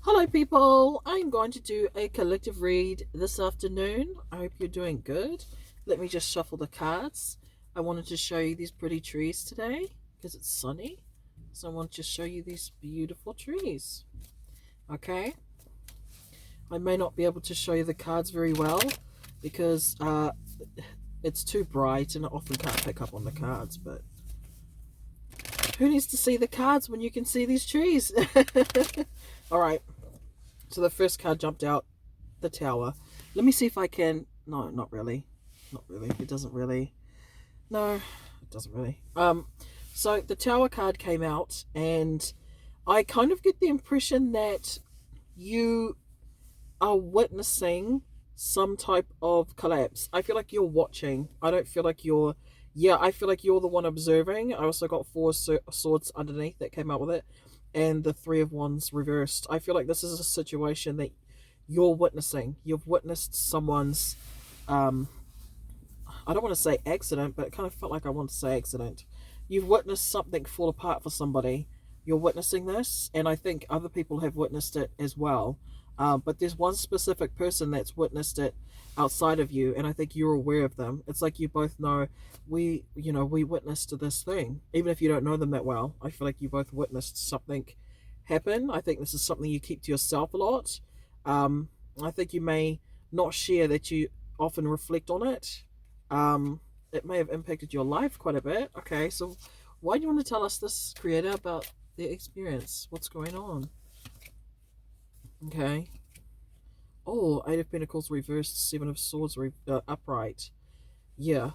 Hello, people. I'm going to do a collective read this afternoon. I hope you're doing good. Let me just shuffle the cards. I wanted to show you these pretty trees today because it's sunny. So I want to show you these beautiful trees. Okay? I may not be able to show you the cards very well because it's too bright and I often can't pick up on the cards, but who needs to see the cards when you can see these trees? All right. So the first card jumped out, the tower. Let me see if I can. No, not really. Not really. It doesn't really. No, it doesn't really. So the tower card came out, and I kind of get the impression that you are witnessing some type of collapse. I feel like you're watching. I don't feel like you're. Yeah, I feel like you're the one observing. I also got four swords underneath that came out with it, and the three of wands reversed. I feel like this is a situation that you're witnessing. You've witnessed someone's. Um, I don't want to say accident, but it kind of felt like I want to say accident. You've witnessed something fall apart for somebody. You're witnessing this, and I think other people have witnessed it as well. But there's one specific person that's witnessed it outside of you, and I think you're aware of them. It's like you both know we witnessed this thing, even if you don't know them that well. I feel like you both witnessed something happen. I think this is something you keep to yourself a lot. Um, I think you may not share that you often reflect on it. Um, it may have impacted your life quite a bit. Okay, so why do you want to tell us this, creator, about the experience? What's going on? Okay. Oh, Eight of Pentacles reversed, Seven of Swords upright. Yeah.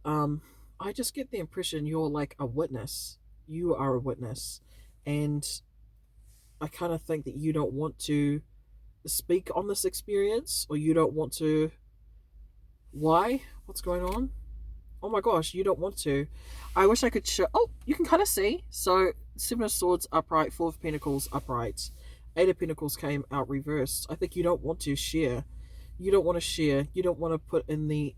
Um, I just get the impression you're like a witness. You are a witness, and I kind of think that you don't want to speak on this experience, or you don't want to. Why? What's going on? Oh my gosh, you don't want to. I wish I could show. Oh, you can kind of see. So, Seven of Swords upright, Four of Pentacles upright, Eight of Pentacles came out reversed. I think you don't want to share. You don't want to share. You don't want to put in the.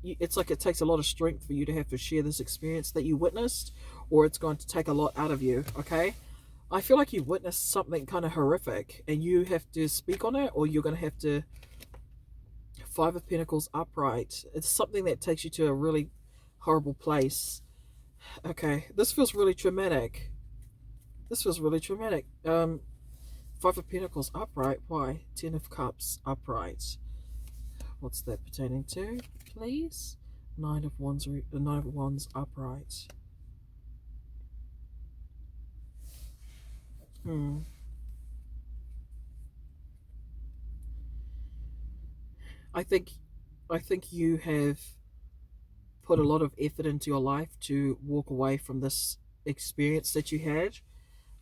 It's like it takes a lot of strength for you to have to share this experience that you witnessed, or it's going to take a lot out of you, okay? I feel like you witnessed something kind of horrific and you have to speak on it, or you're going to have to. Five of Pentacles upright. It's something that takes you to a really horrible place. Okay, this feels really traumatic. This feels really traumatic. Five of Pentacles upright. Why? Ten of Cups upright. What's that pertaining to, please? Nine of Wands upright. Hmm. I think I think you have put a lot of effort into your life to walk away from this experience that you had.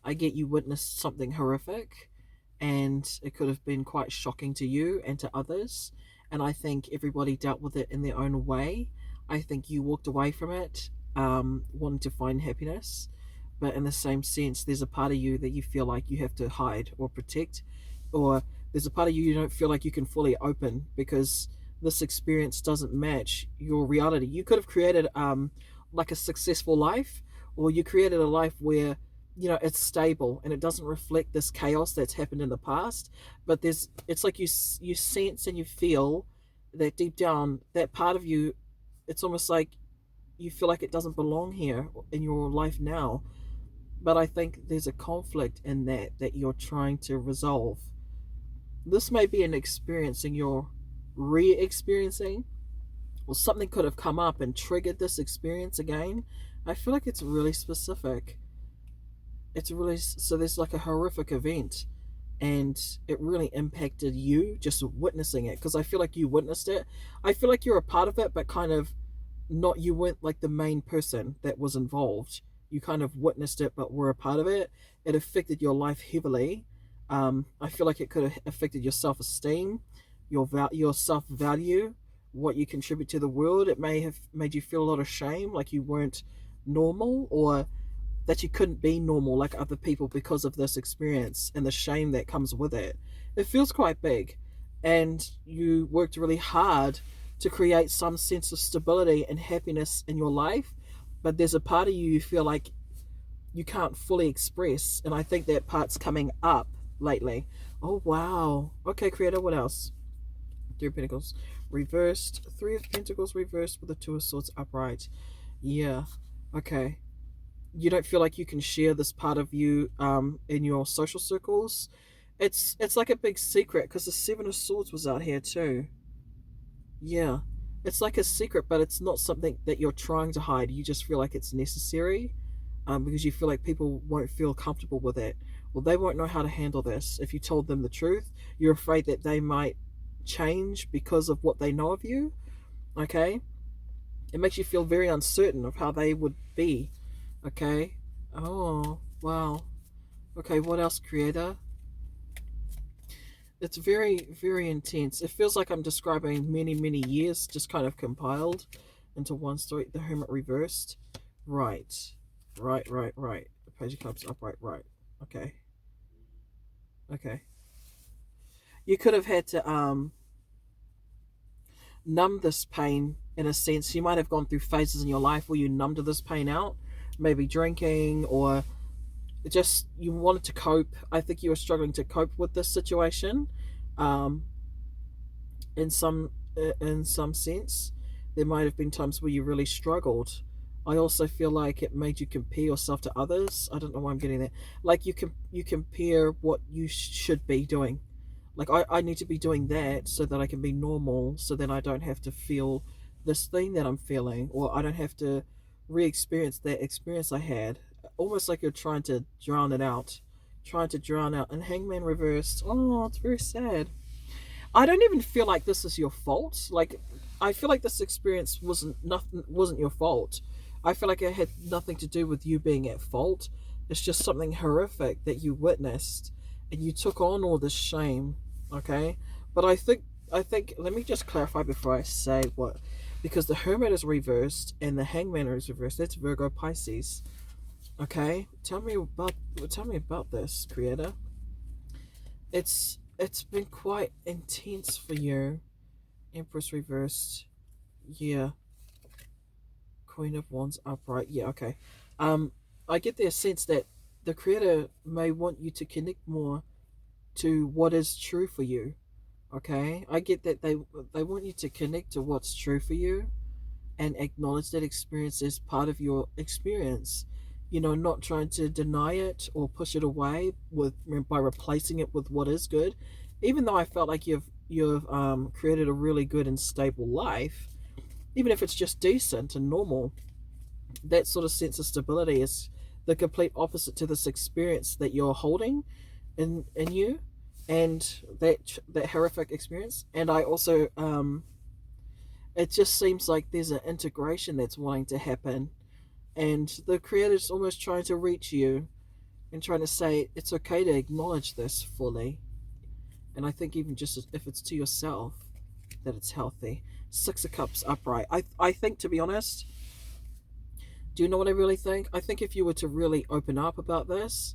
I get you witnessed something horrific, and it could have been quite shocking to you and to others. And I think everybody dealt with it in their own way. I think you walked away from it wanting to find happiness, but in the same sense, there's a part of you that you feel like you have to hide or protect, or there's a part of you don't feel like you can fully open because this experience doesn't match your reality. You could have created like a successful life, or you created a life where it's stable and it doesn't reflect this chaos that's happened in the past. But it's like you sense and you feel that deep down, that part of you, it's almost like you feel like it doesn't belong here in your life now. But I think there's a conflict in that you're trying to resolve. This may be an experiencing you're re-experiencing, or something could have come up and triggered this experience again. I feel like it's really specific. It's really, so there's like a horrific event, and it really impacted you just witnessing it, because I feel like you witnessed it. I feel like you're a part of it, but kind of not, you weren't like the main person that was involved. You kind of witnessed it but were a part of it. It affected your life heavily. I feel like it could have affected your self-esteem, your self-value, what you contribute to the world. It may have made you feel a lot of shame, like you weren't normal, or that you couldn't be normal like other people because of this experience and the shame that comes with it. It feels quite big, and you worked really hard to create some sense of stability and happiness in your life, but there's a part of you feel like you can't fully express, and I think that part's coming up lately. Oh wow. Okay, creator, what else? Three of Pentacles reversed, Three of Pentacles reversed with the Two of Swords upright. Yeah. Okay. You don't feel like you can share this part of you in your social circles. It's like a big secret because the Seven of Swords was out here too. Yeah. It's like a secret, but it's not something that you're trying to hide. You just feel like it's necessary, because you feel like people won't feel comfortable with it. Well, they won't know how to handle this. If you told them the truth, you're afraid that they might change because of what they know of you. Okay? It makes you feel very uncertain of how they would be. Okay? Oh, wow. Okay, what else, creator? It's very, very intense. It feels like I'm describing many, many years just kind of compiled into one story. The Hermit reversed. Right. Right. The Page of Cups upright. Right. Okay. Okay. You could have had to numb this pain in a sense. You might have gone through phases in your life where you numbed this pain out, maybe drinking, or just you wanted to cope. I think you were struggling to cope with this situation. Um, in some sense, there might have been times where you really struggled. I also feel like it made you compare yourself to others. I don't know why I'm getting that. Like you compare what you should be doing. Like I need to be doing that so that I can be normal, so then I don't have to feel this thing that I'm feeling, or I don't have to re-experience that experience I had. Almost like you're trying to drown it out, trying to drown out. And Hangman reversed. Oh, it's very sad. I don't even feel like this is your fault. Like, I feel like this experience wasn't your fault. I feel like it had nothing to do with you being at fault. It's just something horrific that you witnessed, and you took on all this shame. Okay, but I think let me just clarify before I say what, because the Hermit is reversed and the Hangman is reversed. That's Virgo Pisces. Okay, tell me about this, creator. It's been quite intense for you. Empress reversed. Yeah. Queen of Wands upright. Yeah, okay. Um, I get the sense that the creator may want you to connect more to what is true for you. Okay? I get that they want you to connect to what's true for you and acknowledge that experience as part of your experience. Not trying to deny it or push it away with by replacing it with what is good. Even though I felt like you've created a really good and stable life, even if it's just decent and normal, that sort of sense of stability is the complete opposite to this experience that you're holding in you, and that horrific experience. And I also it just seems like there's an integration that's wanting to happen, and the creator's almost trying to reach you and trying to say it's okay to acknowledge this fully. And I think even just if it's to yourself, that it's healthy. Six of Cups upright. I think, to be honest, do you know what I really think? I think if you were to really open up about this,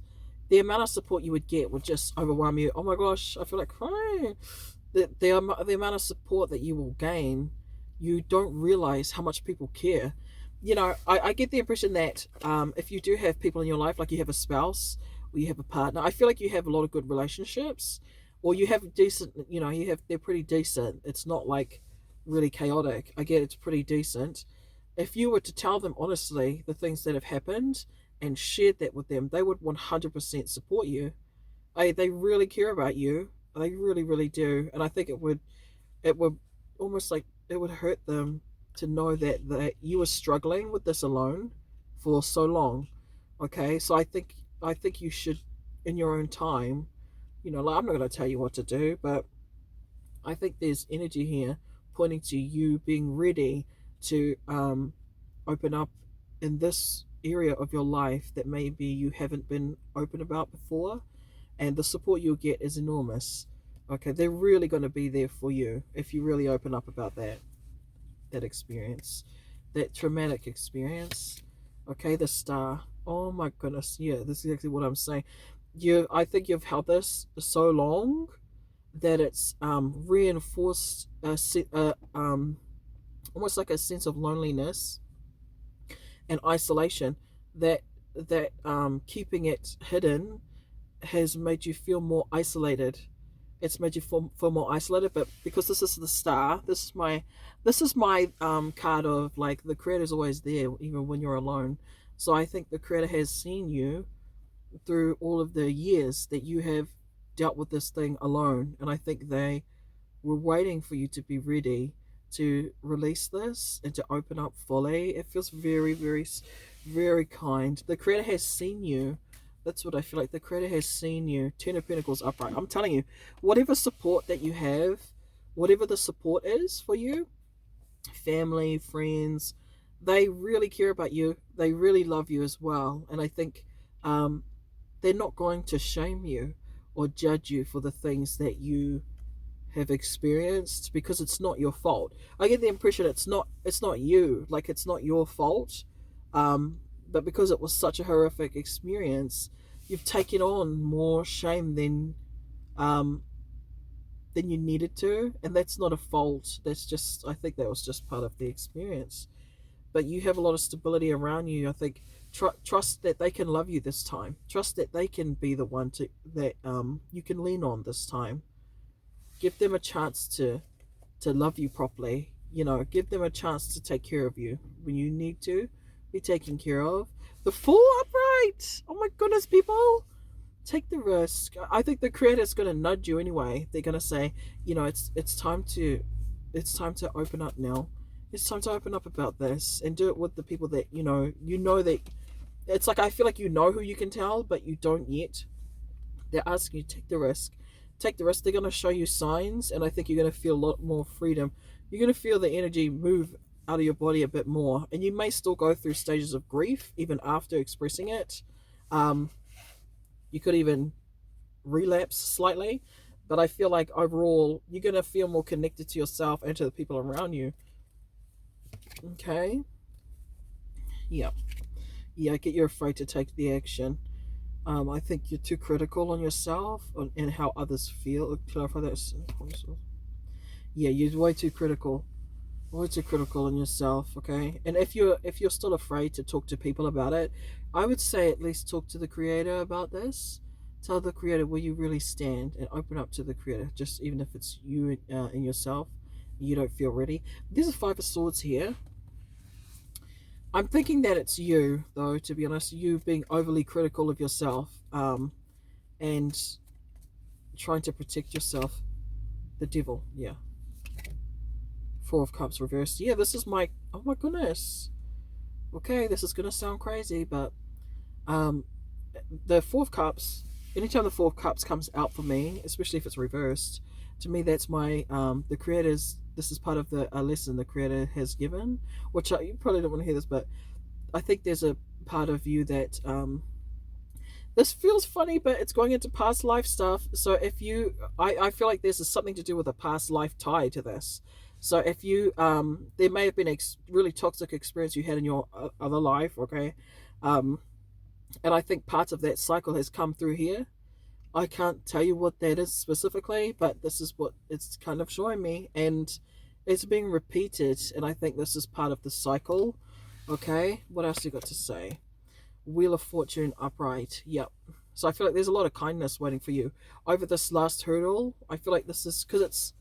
the amount of support you would get would just overwhelm you. Oh my gosh, I feel like crying. The amount of support that you will gain, you don't realize how much people care. I get the impression that if you do have people in your life, like you have a spouse or you have a partner, I feel like you have a lot of good relationships, or you have decent, they're pretty decent. It's not like really chaotic. I get it's pretty decent. If you were to tell them honestly the things that have happened and shared that with them, they would 100% support you. They really care about you. They really, really do. And I think it would almost like it would hurt them to know that you were struggling with this alone for so long. Okay, so I think you should, in your own time, like, I'm not going to tell you what to do, but I think there's energy here pointing to you being ready to open up in this area of your life that maybe you haven't been open about before, and the support you'll get is enormous. Okay, they're really going to be there for you if you really open up about that experience, that traumatic experience. Okay, the Star. Oh my goodness, yeah, this is exactly what I'm saying. I think you've held this so long that it's reinforced almost like a sense of loneliness and isolation that that keeping it hidden has made you feel more isolated. It's made you feel more isolated, but because this is the star, this is my card of like the creator's always there even when you're alone. So I think the creator has seen you through all of the years that you have dealt with this thing alone, and I think they were waiting for you to be ready to release this and to open up fully. It feels very, very, very kind. The creator has seen you. That's what I feel like. The creator has seen you. Ten of Pentacles upright. I'm telling you, whatever support that you have, whatever the support is for you, family, friends, they really care about you. They really love you as well. And I think um, they're not going to shame you or judge you for the things that you have experienced, because it's not your fault. I get the impression it's not you, like it's not your fault. But because it was such a horrific experience, you've taken on more shame um than you needed to, and that's not a fault. That's just, I think that was just part of the experience. But you have a lot of stability around you. I think trust that they can love you this time. Trust that they can be the one to that you can lean on this time. Give them a chance to love you properly. Give them a chance to take care of you when you need to be taken care of. The Fool upright. Oh my goodness, people, take the risk. I think the creator's going to nudge you anyway. They're going to say, it's time to open up now. It's time to open up about this and do it with the people that that it's like, I feel like who you can tell, but you don't yet. They're asking you to take the risk. Take the risk. They're going to show you signs, and I think you're going to feel a lot more freedom. You're going to feel the energy move out of your body a bit more, and you may still go through stages of grief even after expressing it. Um, you could even relapse slightly, but I feel like overall you're going to feel more connected to yourself and to the people around you. Okay? Yeah. Yeah, I get you're afraid to take the action. I think you're too critical on yourself and how others feel. Clarify that. Yeah, you're way too critical on yourself. Okay, and if you're still afraid to talk to people about it, I would say at least talk to the creator about this. Tell the creator where you really stand and open up to the creator. Just even if it's you and yourself, you don't feel ready. There's a Five of Swords here. I'm thinking that it's you, though, to be honest, you being overly critical of yourself, and trying to protect yourself. The Devil, yeah. Four of Cups reversed. Yeah, this is my, oh my goodness. Okay, this is going to sound crazy, but um, the Four of Cups, anytime the Four of Cups comes out for me, especially if it's reversed, to me that's my, the creator's, this is part of the lesson the creator has given, which you probably don't want to hear this, but I think there's a part of you that this feels funny, but it's going into past life stuff. So if you, I feel like there's something to do with a past life tie to this. So if you, there may have been a really toxic experience you had in your other life, okay, and I think parts of that cycle has come through here. I can't tell you what that is specifically, but this is what it's kind of showing me, and it's being repeated, and I think this is part of the cycle. Okay, what else you got to say? Wheel of Fortune upright. Yep. So I feel like there's a lot of kindness waiting for you over this last hurdle. I feel like this is because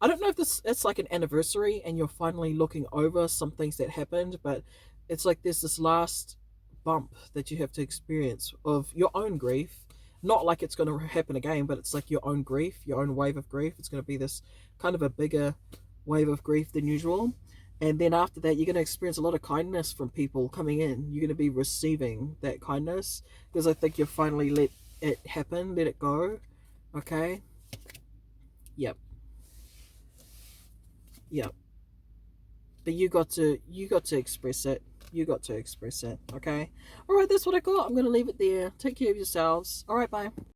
I don't know if it's like an anniversary and you're finally looking over some things that happened, but it's like there's this last bump that you have to experience of your own grief. Not like it's going to happen again, but it's like your own grief, your own wave of grief. It's going to be this kind of a bigger wave of grief than usual. And then after that, you're going to experience a lot of kindness from people coming in. You're going to be receiving that kindness because I think you've finally let it happen, let it go. Okay? Yep. Yep. But you got to express it. You got to express it. Okay? All right, that's what I got. I'm going to leave it there. Take care of yourselves. All right, bye.